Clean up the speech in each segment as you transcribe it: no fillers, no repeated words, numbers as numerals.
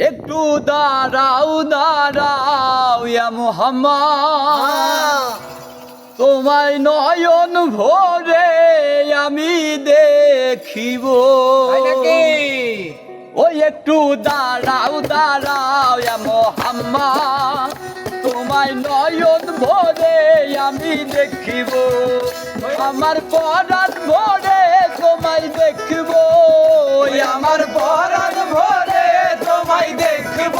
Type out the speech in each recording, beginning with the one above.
একটু দাঁড়াও দাঁড়াও ইয়া মুহাম্মদ, তোমায় নয়ন ভরে আমি দেখিব। ওই একটু দাঁড়াও দাঁড়াও ইয়া মুহাম্মদ, তোমায় নয়ন ভরে আমি দেখিব। আমার পরাণ ভরে তোমায় দেখিব, আমার পরাণ ভরে তোমায় দেখিব,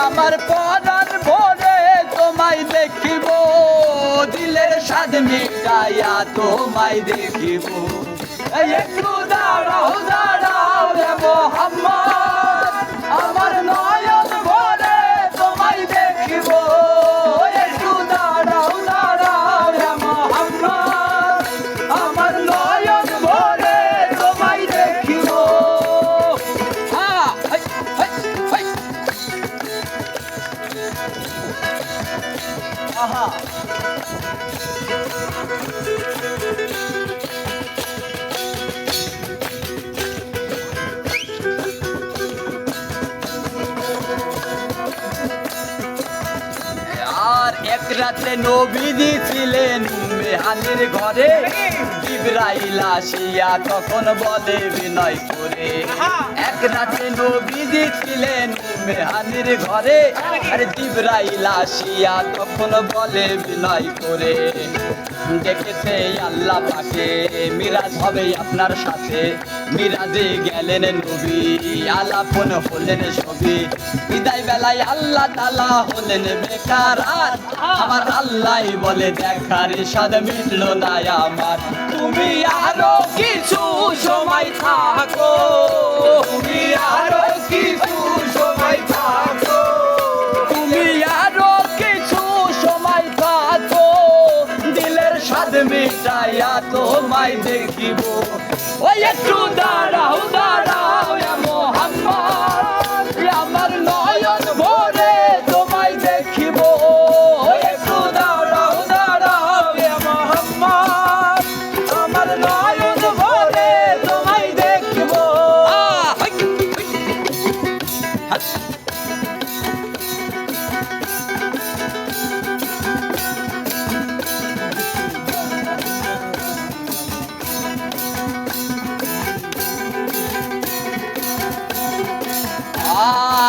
আমার পরাণ ভরে তোমায় দেখিব। দিলের স্বাদ মিটাইয়া তোমায় দেখিব। একটু দাঁড়াও দাঁড়াও রে মুহাম্মদ, আমার নয়ন ভরে তোমায় দেখিব। একটু দাঁড়াও দাঁড়াও রে মুহাম্মদ, আমার নয়ন ভরে তোমায় দেখিব। আহা আর এক রাতে নবীজি ছিলেন মেহানির ঘরে, জিবরাইল আসিয়া তখন বলে বিনয় করে। এক রাতে নবীজি ছিলেন মেহানির ঘরে, আর জিবরাইল আসিয়া তখন বলে বিনয় করে। দেখেছে আল্লাহ পাকে মিরাজ হবে আপনার সাথে, মিরাজে গেলেন নবী আলাপন হলেন ছবি। বিদায় বেলায় আল্লাহ তাআলা হলেন বেকার, আর আমার আল্লাহ বলে দেখার স্বাদ মিটল না আমার। তুমি আরো কিছু সময় থাকো, তুমি আরো কিছু সময় থাকো, তুমি আরো কিছু সময় থাকো। দিলের স্বাদ মিটাইয়া তোমায় দেখিব। ওই একটু দাঁড়াও দাঁড়াও ইয়া মুহাম্মদ, আমার নয়ন ভরে তোমায় দেখিব। একটু দাঁড়াও দাঁড়াও ইয়া মুহাম্মদ, আমার নয়ন ভরে তোমায় দেখিব।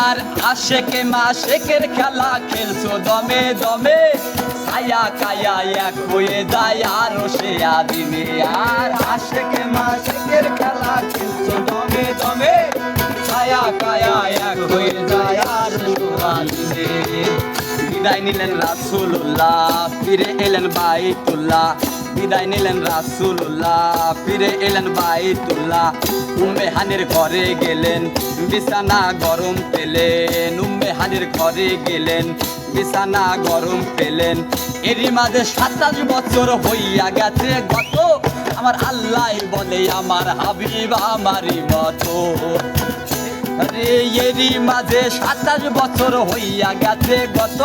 আর আশেকে মাশেকের খেলা খেলছো দমে দমে, ছায়া কায়া এক হয়ে যায় আরো সে আদিমে। আর আশেকে মাশেকের খেলা খেলছো দমে দমে, ছায়া কায়া এক হয়ে যায় আরো আদিমে। বিদায় নিলেন রাসূলুল্লাহ, ফিরে এলেন বাইতুল্লাহ। বিদায় নিলেন রাসূলুল্লাহ, ফিরে এলেন বাইতুল্লাহ। উম্মে হানির ঘরে গেলেন, বিছানা গরম পেলেন। উম্মে হানির ঘরে গেলেন, বিছানা গরম পেলেন। এরই মাঝে 27 বছর হইয়া গেছে গত, আমার আল্লাহ বলে আমার হাবিব আমারই মতো। আরে এরই মাঝে 27 বছর হইয়া গেছে গত,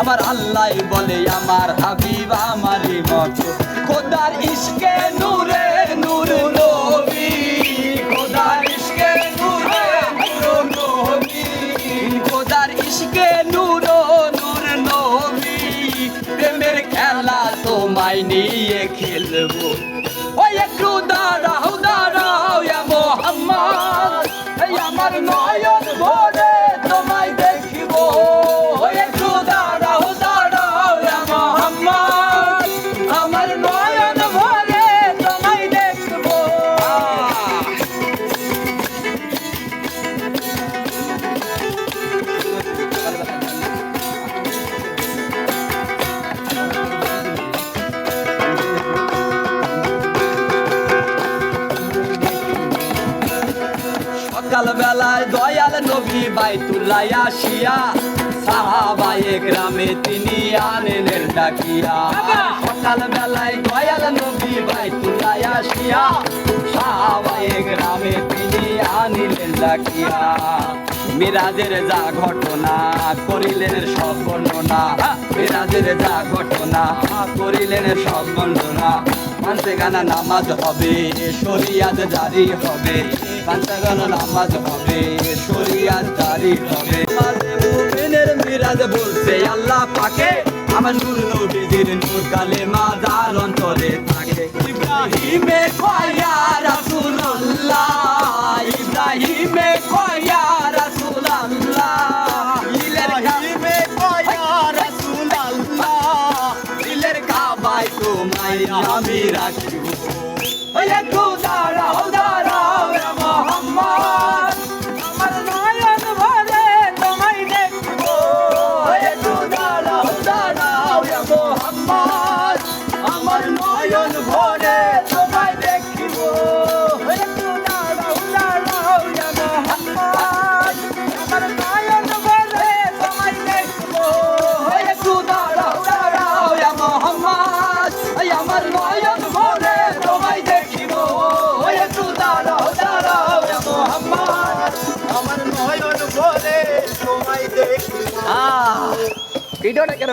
আমার আল্লাহ বলে আমার হাবিব আমারই মতো। খোদার ইশকে নূরে নূর নবী, খোদার ইশকে নূরে নূর নবী, খোদার ইশকে নূর নূর নবী। প্রেমের খেলা তোমায় নিয়ে খেলবো। ওই একটু দাঁড়াও দাঁড়াও ইয়া মুহাম্মদ, আমার নয়ন ভরে তোমায় দেখিব। ওই একটু দাঁড়াও দাঁড়াও ইয়া মুহাম্মদ, আমার নয়ন ভরে তোমায় দেখিব। সকাল বেলায় দয়াল নবী বাইতুল্লাহ আসিয়া, সাহাবায়ে গ্রামে তিনি আনলেন ডাকিয়া। সকাল বেলায় দয়াল নবী বাইতুল্লাহ আসিয়া, সাহাবায়ে গ্রামে তিনি আনলেন ডাকিয়া। মিরাজের যা ঘটনা করিলেন সব বর্ণনা, মিরাজের যা ঘটনা করিলেন সব বর্ণনা। পাঁচগানা নামাজ হবে শরিয়াত জারি হবে, পাঁচগানা নামাজ হবে শরিয়াত জারি রবে মাঝে মুমিনের মিরাজ বলছে আল্লাহ পাকে আমার নূর নবীজির নূর কালেমা যার অন্তরে থাকে ইব্রাহিমে কয়া রাসূলুল্লাহ ইব্রাহিমে কয়া রাসূলুল্লাহ ইব্রাহিমে কয়া রাসূলুল্লাহ দিলের কাবায় তোমায় আমি রাখিব ওই একটু দাঁড়াও দাঁড়াও রে মুহাম্মদ আমার নয়ন ভরে তোমায় দেখব ওই একটু দাঁড়াও দাঁড়াও রে মুহাম্মদ আমার নয়ন ভরে তোমায় দেখিব ওই একটু দাঁড়াও দাঁড়াও রে মুহাম্মদ আমার নয়ন ভরে তোমায় দেখব ওই একটু দাঁড়াও দাঁড়াও রে মুহাম্মদ আমার নয়ন ভরে তোমায় দেখিব ওই একটু দাঁড়াও দাঁড়াও রে মুহাম্মদ আমার নয়ন ভরে তোমায় দেখিব ভিডিওটা কেন